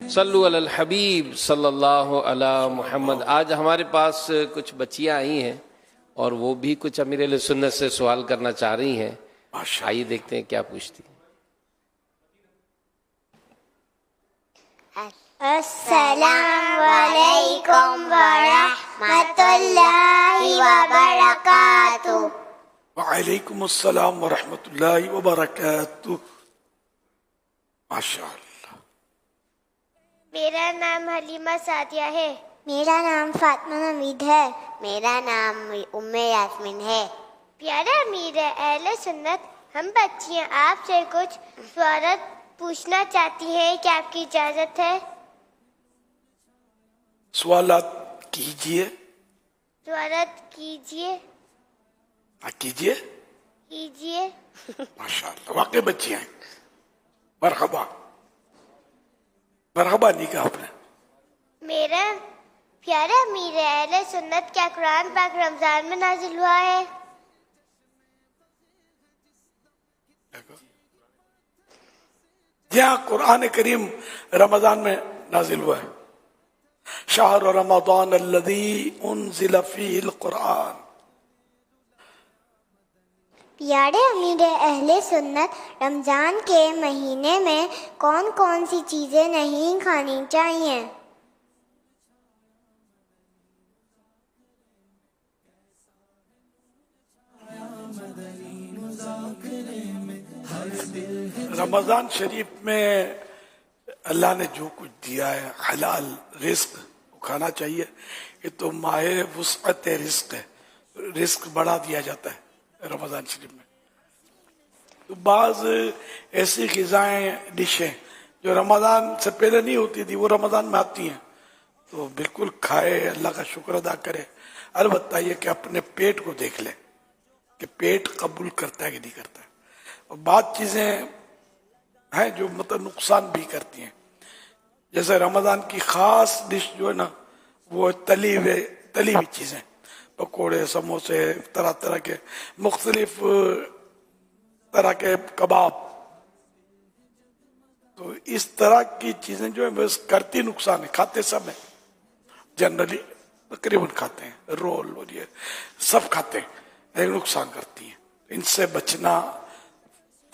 صلو علی الحبیب صلی اللہ علی محمد۔ آج ہمارے پاس کچھ بچیاں آئی ہیں اور وہ بھی کچھ امیر اہل سنت سے سوال کرنا چاہ رہی ہیں۔ آئیے دیکھتے ہیں کیا پوچھتی ہیں۔ السلام علیکم ورحمۃ اللہ وبرکاتہ۔ وعلیکم السلام ورحمۃ اللہ وبرکاتہ۔ ماشاء اللہ۔ میرا نام حلیمہ سعدیہ ہے۔ میرا نام فاطمہ نوید ہے۔ میرا نام ام یاسمین ہے۔ پیارا امیر اہل سنت، ہم بچیاں آپ سے کچھ سوالات پوچھنا چاہتی ہیں، کیا آپ کی اجازت ہے؟ سوالات کیجئے۔ سوالات کیجئے۔ کیجئے۔ کیجئے۔ ماشاء اللہ، واقعی بچی ہیں۔ مرحبا مرحبا نہیں کہا آپ نے۔ میرا پیارا امیر اہل سنت، کیا قرآن پاک رمضان میں نازل ہوا ہے؟ یہاں قرآن کریم رمضان میں نازل ہوا ہے۔ شہر رمضان الذی انزل فیہ القرآن۔ پیارے امیر اہل سنت، رمضان کے مہینے میں کون کون سی چیزیں نہیں کھانی چاہیے؟ رمضان شریف میں اللہ نے جو کچھ دیا ہے حلال رزق وہ کھانا چاہیے۔ یہ تو ماہ وسعت رزق ہے، رزق بڑھا دیا جاتا ہے رمضان شریف میں۔ تو بعض ایسی غذائیں ڈشیں جو رمضان سے پہلے نہیں ہوتی تھی وہ رمضان میں آتی ہیں، تو بالکل کھائے، اللہ کا شکر ادا کرے۔ البتہ یہ کہ اپنے پیٹ کو دیکھ لے کہ پیٹ قبول کرتا ہے کہ نہیں کرتا ہے۔ اور بعض چیزیں ہیں جو مطلب نقصان بھی کرتی ہیں، جیسے رمضان کی خاص ڈش جو ہے نا وہ تلی ہوئی چیزیں، پکوڑے، سموسے، طرح طرح کے مختلف طرح کے کباب، تو اس طرح کی چیزیں جو ہے بس کرتی نقصان ہے۔ کھاتے سب ہیں، جنرلی تقریباً کھاتے ہیں، رول اور یہ سب کھاتے ہیں، لیکن نقصان کرتی ہیں۔ ان سے بچنا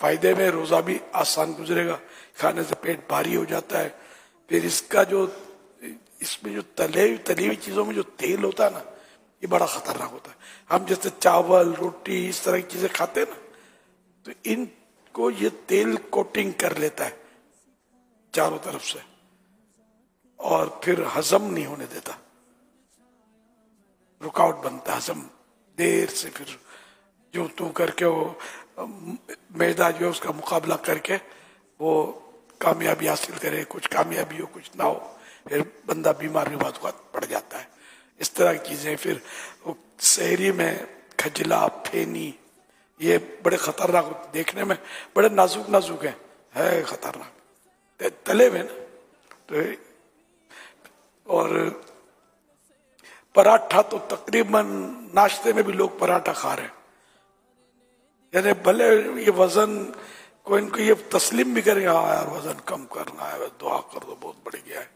فائدے میں، روزہ بھی آسان گزرے گا، کھانے سے پیٹ بھاری ہو جاتا ہے۔ پھر اس کا جو اس میں جو تلی ہوئی چیزوں میں جو تیل ہوتا ہے نا یہ بڑا خطرناک ہوتا ہے۔ ہم جیسے چاول، روٹی، اس طرح کی چیزیں کھاتے ہیں نا تو ان کو یہ تیل کوٹنگ کر لیتا ہے چاروں طرف سے، اور پھر ہضم نہیں ہونے دیتا، رکاوٹ بنتا ہے ہضم دیر سے، پھر جو تو کر کے وہ معدہ جو ہے اس کا مقابلہ کر کے وہ کامیابی حاصل کرے، کچھ کامیابی ہو کچھ نہ ہو، پھر بندہ بیمار بھی بہت وقت پڑ جاتا ہے۔ اس طرح کی چیزیں پھر سحری میں کھجلا، پھینی، یہ بڑے خطرناک دیکھنے میں بڑے نازک نازک ہیں، ہے خطرناک، تلے ہوئے نا تو۔ اور پراٹھا تو تقریباً ناشتے میں بھی لوگ پراٹھا کھا رہے ہیں، یعنی بھلے یہ وزن کو ان کو یہ تسلیم بھی کریں، ہاں یار وزن کم کرنا ہے، دعا کر دو بہت بڑھ گیا ہے،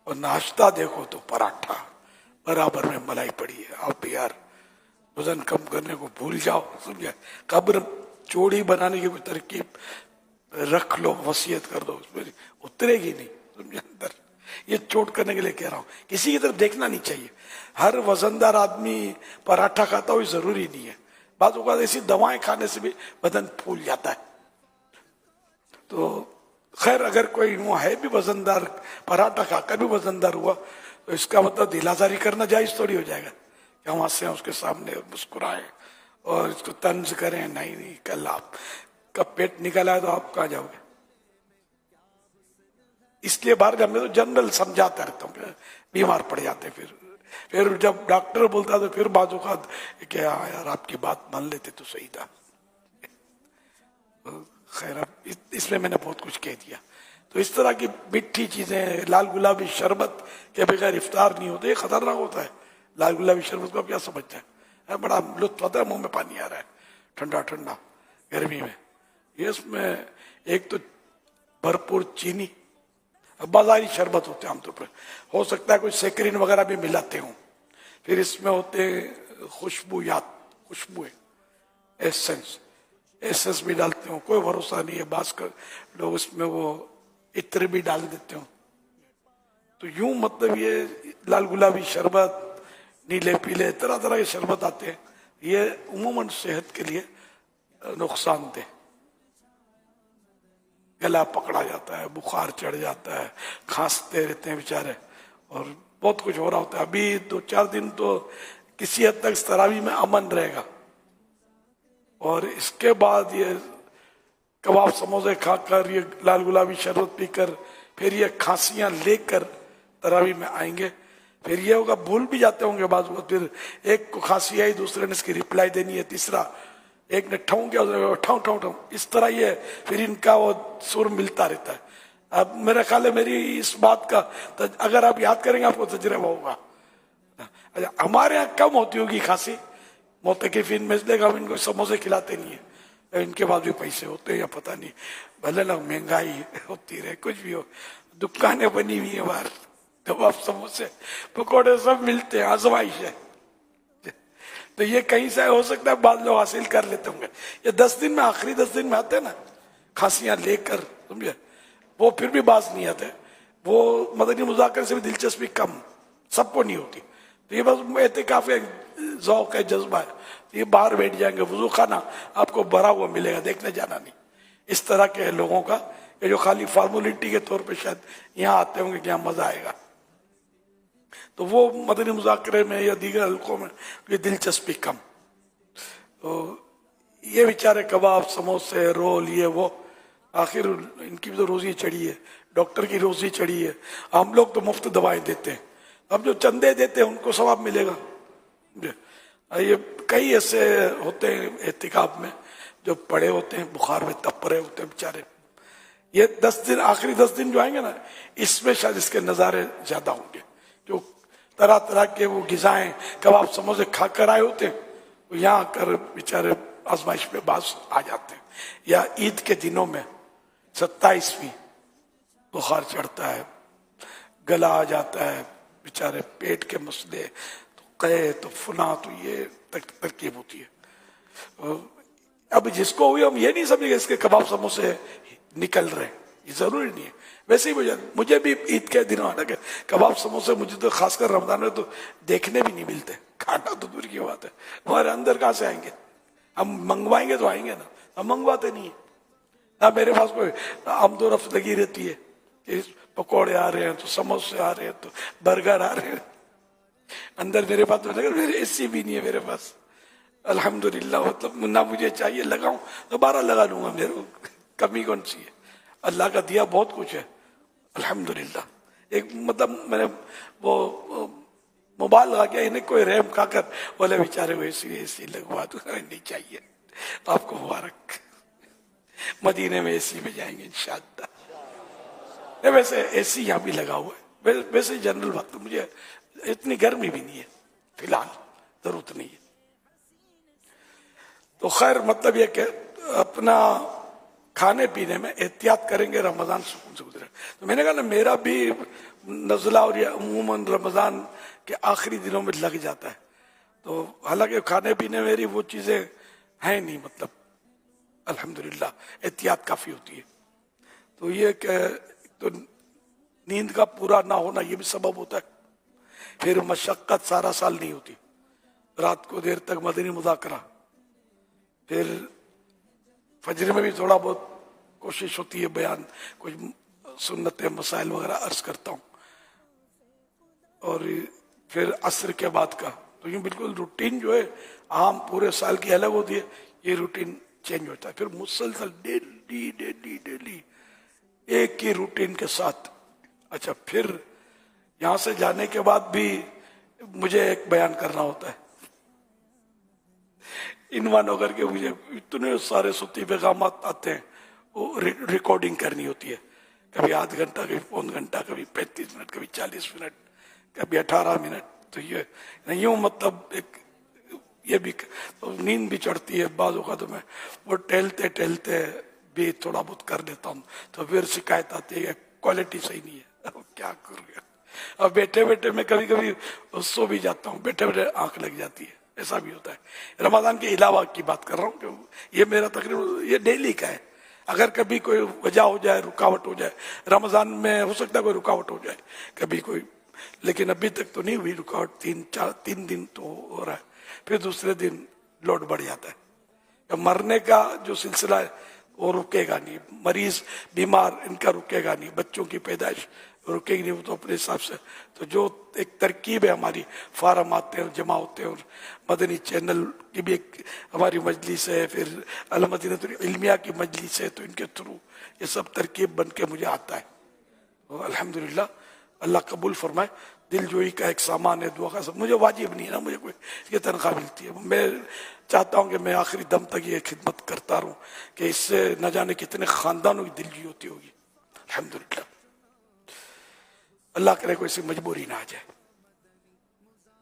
اور ناشتہ دیکھو تو پراٹھا برابر میں ملائی پڑی ہے۔ آپ یار وزن کم کرنے کو بھول جاؤ، سمجھے، قبر چوڑی بنانے کی کوئی ترکیب رکھ لو، وصیت کر دو، اس میں اترے گی نہیں، سمجھے اندر۔ یہ چوٹ کرنے کے لیے کہہ رہا ہوں، کسی کی طرف دیکھنا نہیں چاہیے۔ ہر وزندار آدمی پراٹھا کھاتا ہو یہ ضروری نہیں ہے، بعض اوقات ایسی دوائیں کھانے سے بھی بدن پھول جاتا ہے۔ تو خیر اگر کوئی وہ ہے بھی وزندار، پراٹھا کھا کر بھی وزندار ہوا تو اس کا مطلب دل آزاری کرنا جائز تھوڑی ہو جائے گا کہ ہم ہنسیں اس کے سامنے مسکرائیں اور اس کو طنز کریں۔ نہیں، کل آپ کا پیٹ نکل آئے تو آپ کہاں جاؤ گے؟ اس لیے بار میں تو جنرل سمجھاتا رہتا ہوں کہ بیمار پڑ جاتے، پھر جب ڈاکٹر بولتا تو پھر بعض اوقات کہ یار آپ کی بات مان لیتے تو صحیح تھا۔ خیر اب اس میں نے بہت کچھ کہہ دیا۔ تو اس طرح کی میٹھی چیزیں، لال گلابی شربت کے بغیر افطار نہیں ہوتا، یہ خطرناک ہوتا ہے۔ لال گلابی شربت کو آپ کیا سمجھتے ہیں؟ بڑا لطف آتا ہے، منہ میں پانی آ رہا ہے ٹھنڈا ٹھنڈا گرمی میں۔ یہ اس میں ایک تو بھرپور چینی، बाजारी शरबत होते हैं आमतौर पर, हो सकता है कोई सेक्रिन वगैरह भी मिलाते हों, फिर इसमें होते हैं खुशबुएं, एसेंस भी डालते हो, कोई भरोसा नहीं है, बास कर लोग इसमें वो इत्र भी डाल देते हो। तो यूं मतलब ये लाल गुलाबी शरबत, नीले पीले तरह तरह के शरबत आते हैं, ये उमूमन सेहत के लिए नुकसानदेह। गला पकड़ा जाता है, बुखार चढ़ जाता है, खांसते रहते हैं बेचारे, और बहुत कुछ हो रहा होता है। अभी 2-4 दिन तो किसी हद तक तरावी में अमन रहेगा, और इसके बाद ये कबाब समोसे खाकर, ये लाल गुलाबी शरबत पीकर, फिर ये खांसियां लेकर तरावी में आएंगे। फिर ये होगा, भूल भी जाते होंगे बाजू, फिर एक को खांसी आई, दूसरे ने इसकी रिप्लाई देनी है, तीसरा एक ने ठाऊं किया, ठाऊं ठाऊं ठाऊं, इस तरह ये फिर इनका वो सुर मिलता रहता है। अब मेरा ख्याल है मेरी इस बात का अगर आप याद करेंगे आपको तजुर्बा होगा। अच्छा, हमारे यहाँ कम होती होगी खांसी मोतकिफिन में, इसलिए हम इनको समोसे खिलाते नहीं है, इनके पास भी पैसे होते हैं या पता नहीं, भले ना महंगाई होती रहे, कुछ भी हो, दुकानें बनी हुई है बाहर, कबाब समोसे पकौड़े सब मिलते हैं, आजमाइश है। तो ये कहीं से हो सकता है बाद लोग हासिल कर लेते होंगे। ये 10 दिन में, आखिरी 10 दिन में आते हैं ना खांसियां लेकर, समझे, वो फिर भी बात नहीं आते, वो मदनी मुज़ाकर से भी दिलचस्पी कम, सबको नहीं होती। तो ये बस एहतिकाफ है, ज़ौक़ है, जज्बा है, ये बाहर बैठ जाएंगे, वुज़ू खाना आपको भरा हुआ मिलेगा, देखने जाना नहीं। इस तरह के लोगों का ये जो खाली फॉर्मेलिटी के तौर पे शायद यहाँ आते होंगे कि यहाँ मजा आएगा, तो वो मदनी मुज़ाकरे में या दीगर हल्कों में ये दिलचस्पी कम। तो ये बेचारे कबाब समोसे रोल ये वो, आखिर इनकी भी तो रोजी चढ़ी है, डॉक्टर की रोजी चढ़ी है, हम लोग तो मुफ्त दवाएं देते हैं, अब जो चंदे देते हैं उनको सवाब मिलेगा। ये कई ऐसे होते हैं एहतिकाफ में जो पड़े होते हैं, बुखार में तप रहे होते हैं बेचारे, ये 10 दिन, आखिरी 10 दिन जो आएंगे ना, इसमें शायद इसके नज़ारे ज्यादा होंगे। जो तरह तरह के वो गिज़ाएं कबाब समोसे खा कर आए होते हैं, वो यहाँ आकर बेचारे आजमाइश में बास आ जाते हैं। या ईद के दिनों में 27वीं बुखार चढ़ता है, गला आ जाता है, बेचारे पेट के मसले, तो कहे तो फुना, तो ये तरकीब होती है। अब जिसको हुई हम ये नहीं समझेंगे इसके कबाब समोसे निकल रहे, ये जरूरी नहीं है। वैसे ही मुझे भी ईद के दिनों आना कबाब समोसे, मुझे तो खासकर रमजान में तो देखने भी नहीं मिलते, खाना तो दूर की बात है, हमारे अंदर कहाँ से आएंगे, हम मंगवाएंगे तो आएंगे ना, हम मंगवाते नहीं है ना। मेरे पास कोई आमदो रफ्त लगी रहती है, पकौड़े आ रहे हैं तो समोसे आ रहे हैं तो बर्गर आ रहे हैं, अंदर मेरे पास तो लगा, मेरे एसी भी नहीं है मेरे पास, अल्हम्दुलिल्लाह। मतलब ना मुझे चाहिए लगाऊं दोबारा लगा लूंगा, मेरे को कमी कौन सी है, अल्लाह का दिया बहुत कुछ है अल्हम्दुलिल्लाह। एक मतलब मैंने वो मोबाइल लगा के इन्हें कोई रहम खाकर बोले बेचारे वो एसी लगवा दो, नहीं चाहिए आपको मुबारक, मदीने में एसी में जाएंगे इंशाअल्लाह। वैसे एसी यहाँ भी लगा हुआ है, वैसे जनरल बात, तो मुझे इतनी गर्मी भी नहीं है फिलहाल, जरूरत नहीं है। तो खैर मतलब ये कि अपना खाने पीने में एहतियात करेंगे, रमजान सुकून से गुजरे। तो मैंने कहा ना, मेरा भी नज़ला और या अमूमन रमजान के आखिरी दिनों में लग जाता है, तो हालांकि खाने पीने मेरी वो चीजें हैं नहीं, मतलब अल्हम्दुलिल्लाह एहतियात काफी होती है। तो ये तो नींद का पूरा ना होना ये भी सबब होता है। फिर मशक्कत सारा साल नहीं होती, रात को देर तक मदनी मुज़ाकरा, फिर फजर में भी थोड़ा बहुत कोशिश होती है बयान, कुछ सुन्नत मसाइल वगैरह अर्ज करता हूँ, और फिर असर के बाद का। तो यूँ बिल्कुल रूटीन जो है आम पूरे साल की अलग होती है, ये रूटीन चेंज होता है। फिर मुसलसल डेली डेली डेली एक ही रूटीन के साथ। अच्छा, फिर यहाँ से जाने के बाद भी मुझे एक बयान करना होता है, इनवान होकर के मुझे इतने सारे सुती पैगाम आते हैं, वो रिकॉर्डिंग करनी होती है, कभी आध घंटा, कभी पौन घंटा, कभी 35 मिनट, कभी 40 मिनट, कभी 18 मिनट। तो ये यूँ मतलब एक ये भी तो नींद भी चढ़ती है बाजू का, तो मैं वो टहलते टहलते भी थोड़ा बहुत कर लेता हूँ, तो फिर शिकायत आती है क्वालिटी सही नहीं है। अब क्या करूँगा। अब बैठे बैठे मैं कभी कभी सो भी जाता हूँ, बैठे बैठे आंख लग जाती है, ऐसा भी होता है। रमजान के अलावा की बात कर रहा हूँ, ये मेरा तकरीबन ये डेली का है। अगर कभी कोई वजह हो जाए, रुकावट हो जाए, रमजान में हो सकता है कोई रुकावट हो जाए कभी कोई, लेकिन अभी तक तो नहीं हुई रुकावट। 3 दिन तो हो रहा है, फिर दूसरे दिन लोड बढ़ जाता है। मरने का जो सिलसिला है वो रुकेगा नहीं, मरीज बीमार इनका रुकेगा नहीं, बच्चों की पैदाइश रुकेगी नहीं, वो तो अपने हिसाब से। तो जो एक तरकीब है हमारी, फार्म आते हैं और जमा होते हैं, और मदनी चैनल की भी एक हमारी मजलिस है, फिर अल मदीनतुल इल्मिया की मजलिस है, तो इनके थ्रू ये सब तरकीब बन के मुझे आता है। तो अल्हम्दुलिल्लाह, अल्लाह कबूल फरमाए। दिलजोई का एक सामान है, दुआ का सब। मुझे वाजिब नहीं है ना, मुझे कोई ये तनख्वाह मिलती है। मैं चाहता हूँ कि मैं आखिरी दम तक ये खिदमत करता रहूँ कि इससे न जाने कितने खानदानों की दिलजोई होती होगी। अल्हम्दुलिल्लाह, अल्लाह करे कोई ऐसी मजबूरी ना आ जाए,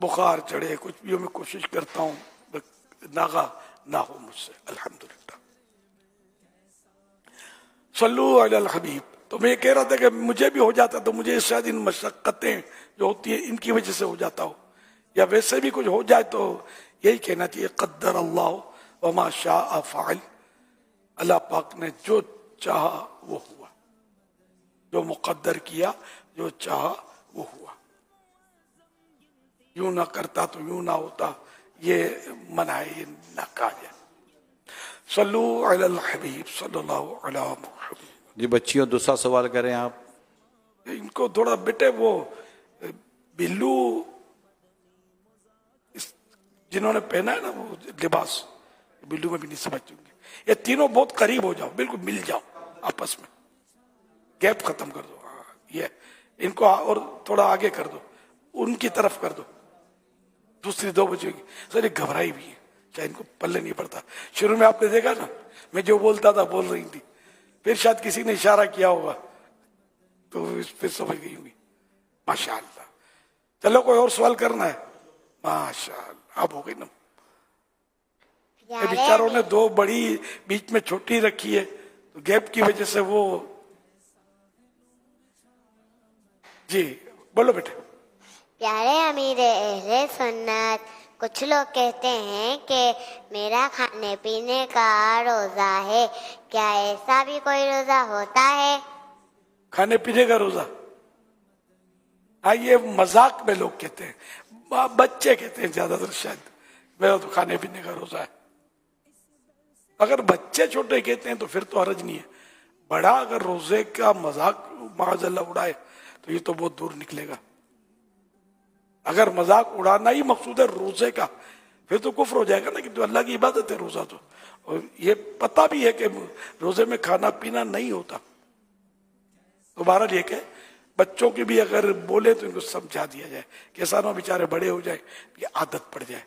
बुखार चढ़े, कुछ भी हो, मैं कोशिश करता हूँ नागा ना हो मुझसे। अल्हम्दुलिल्लाह, सल्लू अलल हबीब। तो मैं ये कह रहा था कि मुझे भी हो जाता तो मुझे शायद इन मशक्कतें जो होती है इनकी वजह से हो जाता हो, या वैसे भी कुछ हो जाए तो यही कहना चाहिए कद्दर अल्लाह व मा शाअ फ़अल। अल्लाह पाक ने जो चाहा वो हुआ, जो मुकद्दर किया, जो चाहा वो हुआ। यूं ना करता तो यूं ना होता, ये मना है, ये ना कहा जाए। सल्लू अलल हबीब सल्लल्लाहु अलैहि वसल्लम। जी बच्चियों, दूसरा सवाल करें आप। इनको थोड़ा बेटे वो बिल्लू जिन्होंने पहना है ना वो लिबास, बिल्लू में भी नहीं समझेंगे। ये तीनों बहुत करीब हो जाओ, बिल्कुल मिल जाओ आपस में, गैप खत्म कर दो। ये इनको और थोड़ा आगे कर दो, उनकी तरफ कर दो, दूसरी 2 बचेगी। सर ये घबराई भी है, चाहे इनको पल्ले नहीं पड़ता। शुरू में आपने देखा ना, मैं जो बोलता था बोल रही थी, फिर शायद किसी ने इशारा किया होगा तो फिर समझ गई होंगी। माशाअल्लाह। चलो कोई और सवाल करना है? माशाअल्लाह, अब हो गई ना। बेचारों ने 2 बड़ी बीच में छोटी रखी है, तो गैप की वजह से वो। जी बोलो बेटे। प्यारे अमीर अहले सुन्नत, कुछ लोग कहते हैं कि मेरा खाने पीने का रोजा है, क्या ऐसा भी कोई रोजा होता है? खाने पीने का रोजा? हाँ, ये मजाक में लोग कहते हैं, बच्चे कहते हैं ज्यादातर शायद, मेरा तो खाने पीने का रोजा है। अगर बच्चे छोटे कहते हैं तो फिर तो हर्ज नहीं है। बड़ा अगर रोजे का मजाक माज़अल्लाह उड़ाए तो ये तो बहुत दूर निकलेगा। अगर मजाक उड़ाना ही मकसूद है रोजे का, फिर तो कुफ्र हो जाएगा ना, कि तो अल्लाह की इबादत है रोजा तो। और ये पता भी है कि रोजे में खाना पीना नहीं होता। तो बहरहाल ये कि बच्चों की भी अगर बोले तो इनको समझा दिया जाए, कैसा ना बेचारे बड़े हो जाए, ये आदत पड़ जाए।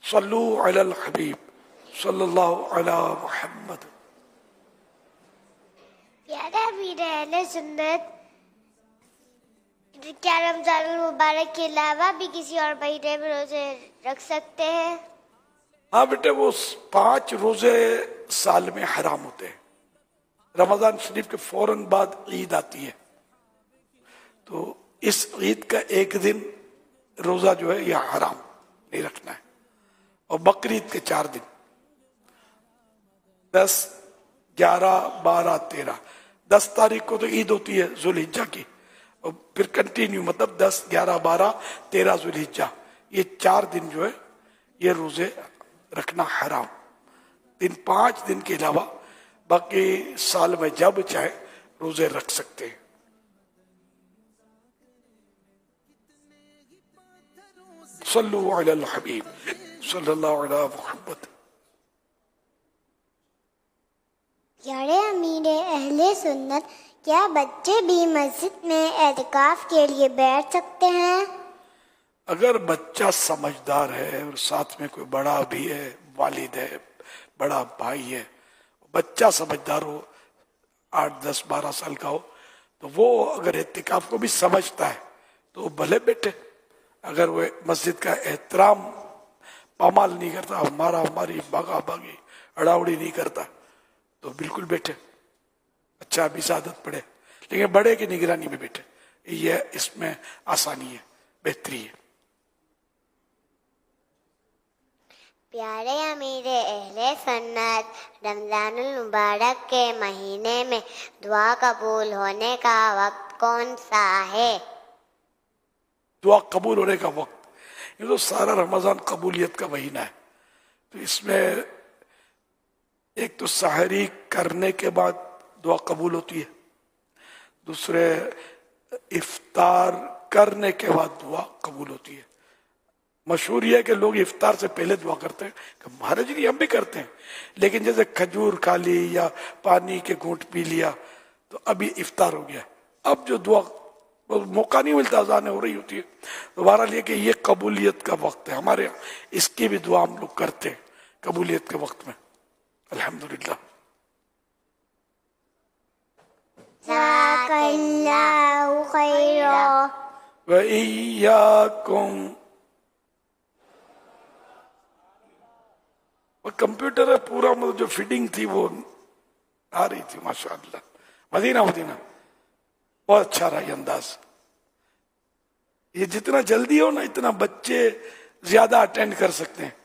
सल्लू अलल हबीब सल्लल्लाहु अला मुहम्मद। प्यारे अमीर अहले सुन्नत, क्या रमजान मुबारक के अलावा भी किसी और महीने में रोजे रख सकते हैं? हाँ बेटे, वो 5 रोजे साल में हराम होते हैं। रमजान शरीफ के फौरन बाद ईद आती है, तो इस ईद का एक दिन रोजा जो है यह हराम नहीं रखना है। और बकरीद के 4 दिन 10, 11, 12, 13। 10 तारीख को तो ईद होती है जुल्हिज्जा की, और फिर कंटिन्यू मतलब 10, 11, 12, 13 जुल्हिज्जा, ये 4 दिन जो है ये रोजे रखना हराम। 5 दिन के अलावा बाकी साल में जब चाहे रोजे रख सकते हैं। सल्लू अलल हबीब सल्लल्लाहु अलैहि मुहम्मद। प्यारे अमीर अहले सुन्नत, क्या बच्चे भी मस्जिद में एतिकाफ के लिए बैठ सकते हैं? अगर बच्चा समझदार है और साथ में कोई बड़ा भी है, वालिद है, बड़ा भाई है, बच्चा समझदार हो, 8, 10, 12 साल का हो, तो वो अगर एतिकाफ को भी समझता है तो भले बैठे। अगर वो मस्जिद का एहतराम पामाल नहीं करता, हमारी बागा बागी अड़ावड़ी नहीं करता, तो बिल्कुल बैठे। اچھا اب عادت پڑے، لیکن بڑے کی نگرانی میں بیٹھے، یہ اس میں آسانی ہے، بہتری ہے۔ پیارے امیر اہل سنت، رمضان المبارک کے مہینے میں دعا قبول ہونے کا وقت کون سا ہے؟ دعا قبول ہونے کا وقت، یہ تو سارا رمضان قبولیت کا مہینہ ہے، تو اس میں ایک تو سحری کرنے کے بعد دعا قبول ہوتی ہے، دوسرے افطار کرنے کے بعد دعا قبول ہوتی ہے۔ مشہور یہ ہے کہ لوگ افطار سے پہلے دعا کرتے ہیں، کہ مہاراج جی ہم بھی کرتے ہیں، لیکن جیسے کھجور کھا لی یا پانی کے گھونٹ پی لیا تو ابھی افطار ہو گیا، اب جو دعا موقع نہیں ملتا، اذانیں ہو رہی ہوتی ہے، تو بہرحال یہ کہ یہ قبولیت کا وقت ہے، ہمارے یہاں اس کی بھی دعا ہم لوگ کرتے ہیں قبولیت کے وقت میں، الحمدللہ۔ جزاک اللہ خیرا۔ وَإِيَّاكُمْ۔ وہ کمپیوٹر ہے پورا، مطلب جو فٹنگ تھی وہ آ رہی تھی، ماشاءاللہ، مدینہ بہت اچھا رہا یہ انداز۔ یہ جتنا جلدی ہو نا اتنا بچے زیادہ اٹینڈ کر سکتے ہیں۔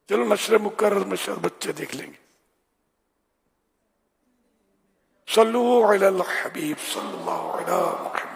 چلو نشر مکرر میں شاید بچے دیکھ لیں گے۔ صلو علی الحبیب صلی اللہ علیہ محمد۔